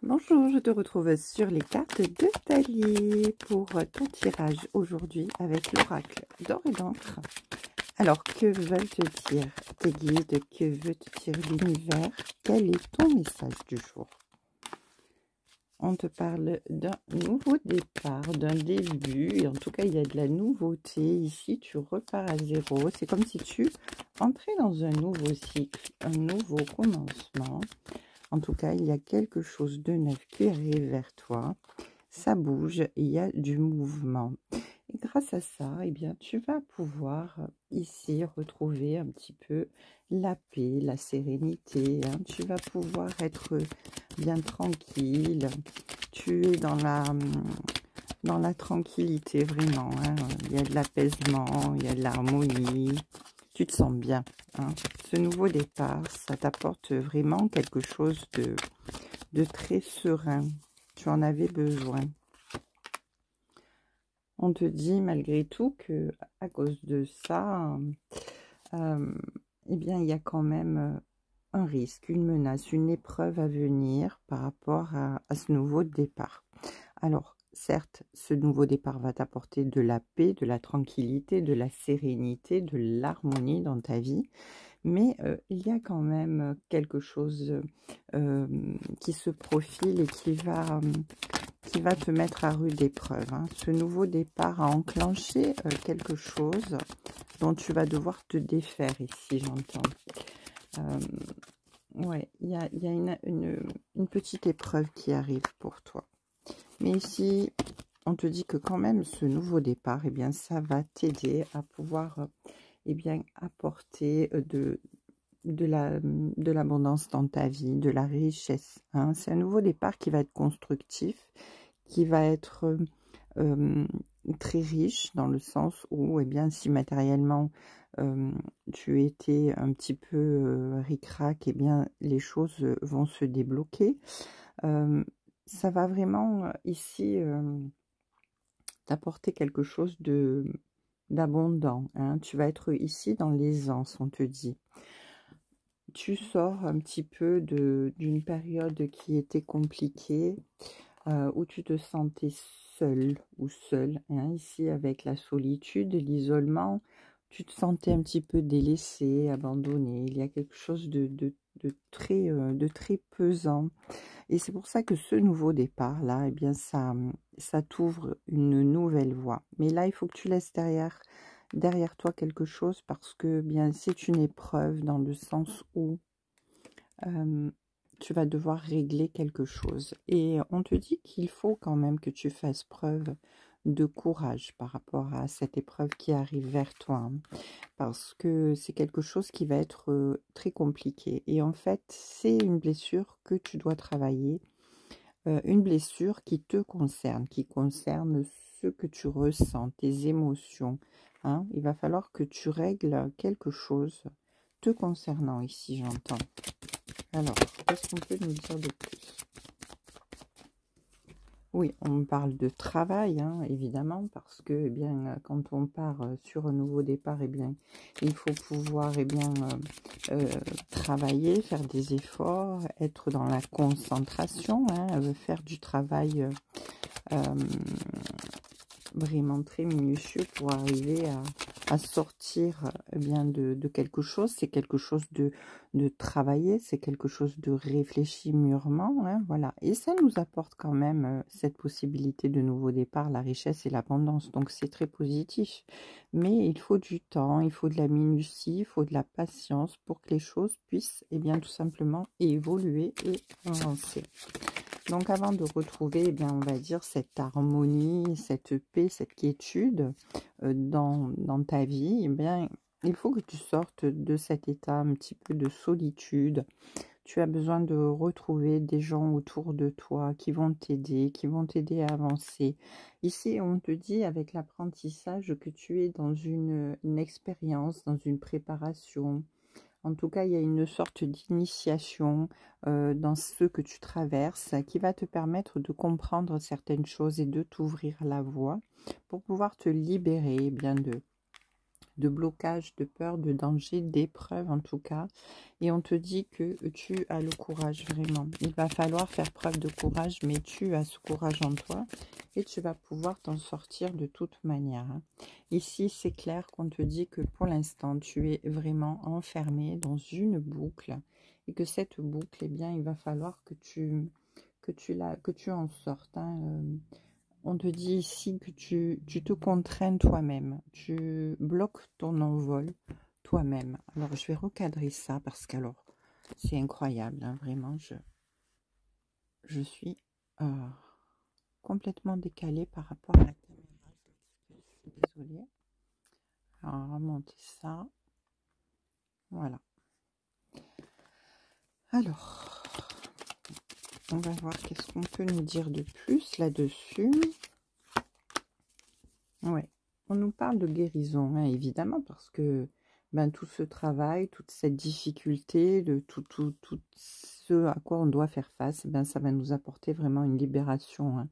Bonjour, je te retrouve sur les cartes de Talier pour ton tirage aujourd'hui avec l'oracle d'or et d'encre. Alors, que veulent te dire tes guides? Que veut te dire l'univers? Quel est ton message du jour? On te parle d'un nouveau départ, d'un début, et en tout cas, il y a de la nouveauté. Ici, tu repars à zéro. C'est comme si tu entrais dans un nouveau cycle, un nouveau commencement. En tout cas, il y a quelque chose de neuf qui arrive vers toi. Ça bouge, il y a du mouvement. Et grâce à ça, eh bien, tu vas pouvoir ici retrouver un petit peu la paix, la sérénité. Hein. Tu vas pouvoir être bien tranquille. Tu es dans la tranquillité vraiment. Hein. Il y a de l'apaisement, il y a de l'harmonie. Tu te sens bien. Hein. Ce nouveau départ, ça t'apporte vraiment quelque chose de très serein. Tu en avais besoin. On te dit malgré tout que à cause de ça, eh bien, il y a quand même un risque, une menace, une épreuve à venir par rapport à ce nouveau départ. Alors, certes, ce nouveau départ va t'apporter de la paix, de la tranquillité, de la sérénité, de l'harmonie dans ta vie. Mais il y a quand même quelque chose qui se profile et qui va te mettre à rude épreuve. Hein. Ce nouveau départ a enclenché quelque chose dont tu vas devoir te défaire ici, j'entends. Ouais, il y a une petite épreuve qui arrive pour toi. Mais ici, on te dit que quand même, ce nouveau départ, eh bien, ça va t'aider à pouvoir eh bien, apporter de l'abondance dans ta vie, de la richesse. Hein. C'est un nouveau départ qui va être constructif, qui va être très riche dans le sens où, eh bien, si matériellement tu étais un petit peu ric-rac, eh bien, les choses vont se débloquer. Ça va vraiment ici t'apporter quelque chose d'abondant. Hein. Tu vas être ici dans l'aisance, on te dit. Tu sors un petit peu d'une période qui était compliquée, où tu te sentais seul ou seule. Hein, ici, avec la solitude, l'isolement, tu te sentais un petit peu délaissé, abandonné. Il y a quelque chose de très pesant. Et c'est pour ça que ce nouveau départ-là, eh bien, ça t'ouvre une nouvelle voie. Mais là, il faut que tu laisses derrière toi quelque chose parce que bien c'est une épreuve dans le sens où tu vas devoir régler quelque chose. Et on te dit qu'il faut quand même que tu fasses preuve de courage par rapport à cette épreuve qui arrive vers toi. Hein, parce que c'est quelque chose qui va être très compliqué. Et en fait, c'est une blessure que tu dois travailler. Une blessure qui te concerne, qui concerne ce que tu ressens, tes émotions. Hein. Il va falloir que tu règles quelque chose te concernant ici, j'entends. Alors, qu'est-ce qu'on peut nous dire de plus? Oui, on me parle de travail, hein, évidemment, parce que eh bien, quand on part sur un nouveau départ, eh bien, il faut pouvoir eh bien, travailler, faire des efforts, être dans la concentration, hein, faire du travail vraiment très minutieux pour arriver à sortir eh bien, de quelque chose. C'est quelque chose de travailler, c'est quelque chose de réfléchi mûrement. Hein, voilà. Et ça nous apporte quand même cette possibilité de nouveau départ, la richesse et l'abondance. Donc c'est très positif. Mais il faut du temps, il faut de la minutie, il faut de la patience pour que les choses puissent eh bien, tout simplement évoluer et avancer. Donc avant de retrouver, eh bien, on va dire, cette harmonie, cette paix, cette quiétude dans ta vie, eh bien, il faut que tu sortes de cet état un petit peu de solitude. Tu as besoin de retrouver des gens autour de toi qui vont t'aider à avancer. Ici, on te dit avec l'apprentissage que tu es dans une expérience, dans une préparation. En tout cas, il y a une sorte d'initiation dans ce que tu traverses qui va te permettre de comprendre certaines choses et de t'ouvrir la voie pour pouvoir te libérer eh bien de blocage, de peur, de danger, d'épreuve en tout cas. Et on te dit que tu as le courage vraiment. Il va falloir faire preuve de courage, mais tu as ce courage en toi et tu vas pouvoir t'en sortir de toute manière. Ici, c'est clair qu'on te dit que pour l'instant, tu es vraiment enfermé dans une boucle et que cette boucle, eh bien, il va falloir que tu en sortes. On te dit ici que tu te contraignes toi-même, tu bloques ton envol toi-même. Alors, je vais recadrer ça parce que alors, c'est incroyable, hein, vraiment, je suis complètement décalée par rapport à la caméra. Je suis désolée. Alors, on va remonter ça. Voilà. Alors, on va voir qu'est-ce qu'on peut nous dire de plus là-dessus. Ouais, on nous parle de guérison, hein, évidemment, parce que ben, tout ce travail, toute cette difficulté, de tout ce à quoi on doit faire face, ben, ça va nous apporter vraiment une libération. Hein.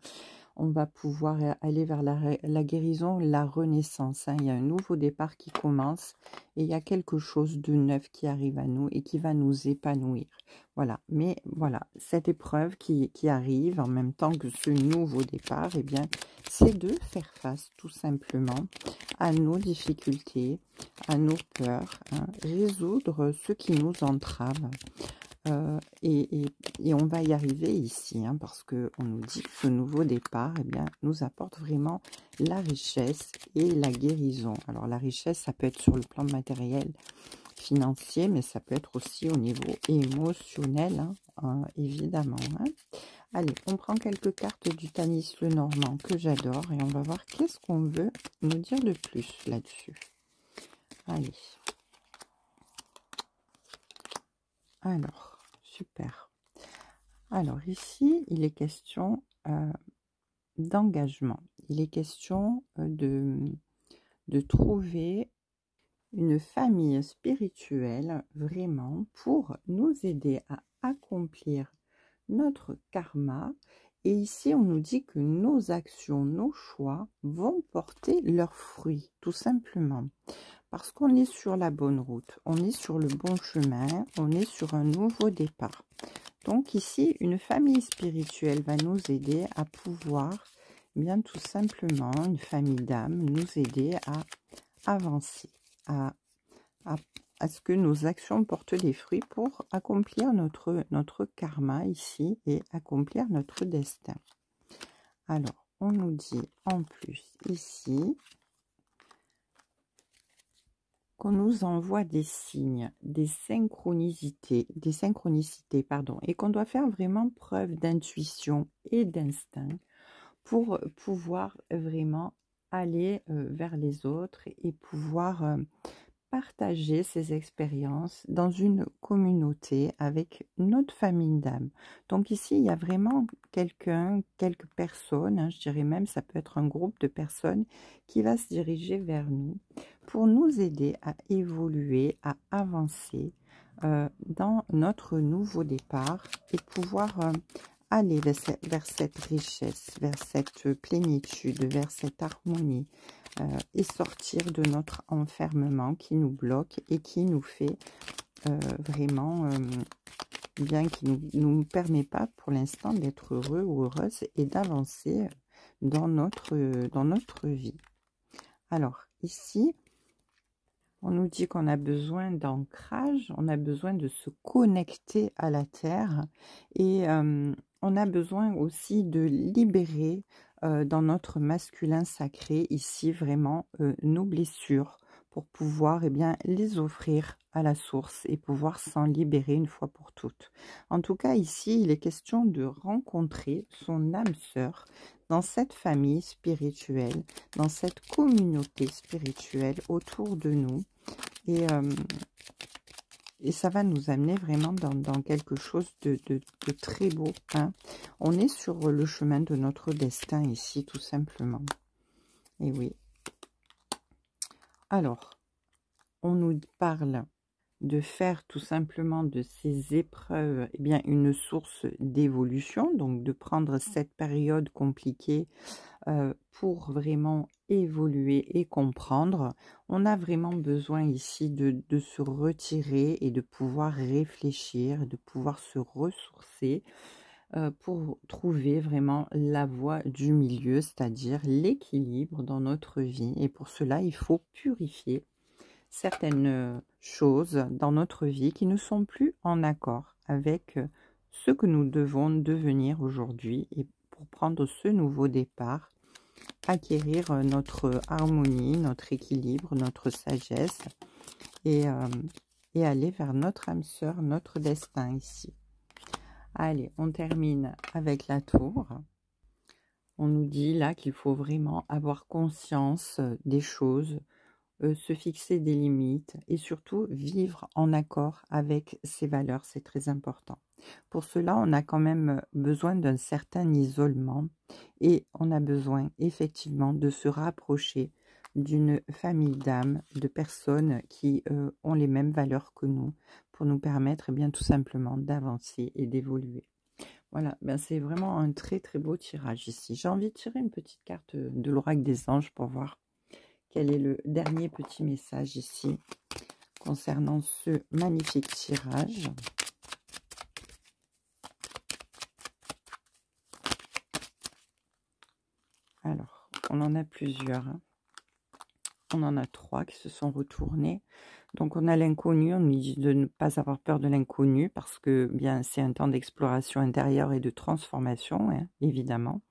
On va pouvoir aller vers la guérison, la renaissance. Hein. Il y a un nouveau départ qui commence et il y a quelque chose de neuf qui arrive à nous et qui va nous épanouir. Voilà, mais voilà, cette épreuve qui arrive en même temps que ce nouveau départ, eh bien, c'est de faire face tout simplement à nos difficultés, à nos peurs, hein, résoudre ce qui nous entrave. Et on va y arriver ici, hein, parce qu'on nous dit que ce nouveau départ, eh bien, nous apporte vraiment la richesse et la guérison. Alors la richesse, ça peut être sur le plan matériel, financier, mais ça peut être aussi au niveau émotionnel, hein, évidemment. Hein. Allez, on prend quelques cartes du Tanis Lenormand que j'adore et on va voir qu'est-ce qu'on veut nous dire de plus là-dessus. Allez. Alors, super. Alors ici, il est question d'engagement. Il est question de trouver une famille spirituelle vraiment pour nous aider à accomplir notre karma. Et ici, on nous dit que nos actions, nos choix vont porter leurs fruits, tout simplement. Parce qu'on est sur la bonne route, on est sur le bon chemin, on est sur un nouveau départ. Donc ici, une famille spirituelle va nous aider à pouvoir, bien tout simplement, une famille d'âmes, nous aider à avancer, à ce que nos actions portent des fruits pour accomplir notre karma ici et accomplir notre destin. Alors, on nous dit en plus ici qu'on nous envoie des signes, des synchronicités, pardon, et qu'on doit faire vraiment preuve d'intuition et d'instinct pour pouvoir vraiment aller vers les autres et pouvoir partager ces expériences dans une communauté avec notre famille d'âmes. Donc ici, il y a vraiment quelques personnes, hein, je dirais même, ça peut être un groupe de personnes qui va se diriger vers nous pour nous aider à évoluer, à avancer dans notre nouveau départ et pouvoir aller vers cette richesse, vers cette plénitude, vers cette harmonie et sortir de notre enfermement qui nous bloque et qui nous fait vraiment, bien qui ne nous permet pas pour l'instant d'être heureux ou heureuse et d'avancer dans notre vie. Alors ici, on nous dit qu'on a besoin d'ancrage, on a besoin de se connecter à la terre et on a besoin aussi de libérer dans notre masculin sacré ici vraiment nos blessures pour pouvoir les offrir à la source et pouvoir s'en libérer une fois pour toutes. En tout cas ici, il est question de rencontrer son âme sœur dans cette famille spirituelle, dans cette communauté spirituelle autour de nous. Et ça va nous amener vraiment dans quelque chose de très beau. Hein. On est sur le chemin de notre destin ici, tout simplement. Et oui. Alors, on nous parle de faire tout simplement de ces épreuves une source d'évolution, donc de prendre cette période compliquée pour vraiment évoluer et comprendre. On a vraiment besoin ici de se retirer et de pouvoir réfléchir, de pouvoir se ressourcer pour trouver vraiment la voie du milieu, c'est-à-dire l'équilibre dans notre vie. Et pour cela, il faut purifier certaines choses dans notre vie qui ne sont plus en accord avec ce que nous devons devenir aujourd'hui, et pour prendre ce nouveau départ, acquérir notre harmonie, notre équilibre, notre sagesse, et aller vers notre âme sœur, notre destin ici. Allez, on termine avec la tour. On nous dit là qu'il faut vraiment avoir conscience des choses, se fixer des limites et surtout vivre en accord avec ses valeurs, c'est très important. Pour cela, on a quand même besoin d'un certain isolement et on a besoin effectivement de se rapprocher d'une famille d'âmes, de personnes qui ont les mêmes valeurs que nous, pour nous permettre bien tout simplement d'avancer et d'évoluer. Voilà, ben c'est vraiment un très très beau tirage ici. J'ai envie de tirer une petite carte de l'oracle des anges pour voir quel est le dernier petit message ici concernant ce magnifique tirage. Alors, on en a plusieurs, hein. On en a 3 qui se sont retournés. Donc on a l'inconnu, on nous dit de ne pas avoir peur de l'inconnu parce que bien c'est un temps d'exploration intérieure et de transformation, hein, évidemment.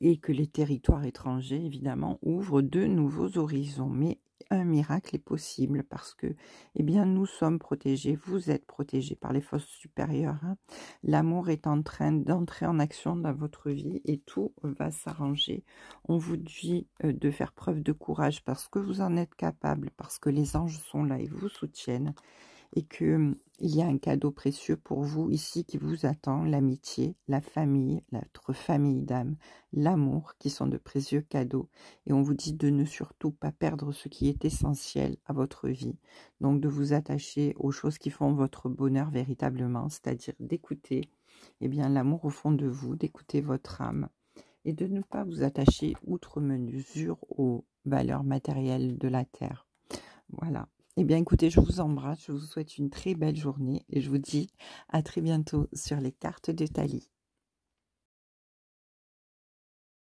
Et que les territoires étrangers, évidemment, ouvrent de nouveaux horizons. Mais un miracle est possible parce que, eh bien, nous sommes protégés, vous êtes protégés par les forces supérieures, hein. L'amour est en train d'entrer en action dans votre vie et tout va s'arranger. On vous dit de faire preuve de courage parce que vous en êtes capable, parce que les anges sont là et vous soutiennent. Et qu'il y a un cadeau précieux pour vous ici qui vous attend, l'amitié, la famille, notre famille d'âme, l'amour, qui sont de précieux cadeaux. Et on vous dit de ne surtout pas perdre ce qui est essentiel à votre vie. Donc de vous attacher aux choses qui font votre bonheur véritablement, c'est-à-dire d'écouter l'amour au fond de vous, d'écouter votre âme, et de ne pas vous attacher outre mesure aux valeurs matérielles de la terre. Voilà. Eh bien, écoutez, je vous embrasse, je vous souhaite une très belle journée et je vous dis à très bientôt sur les cartes de Thalie.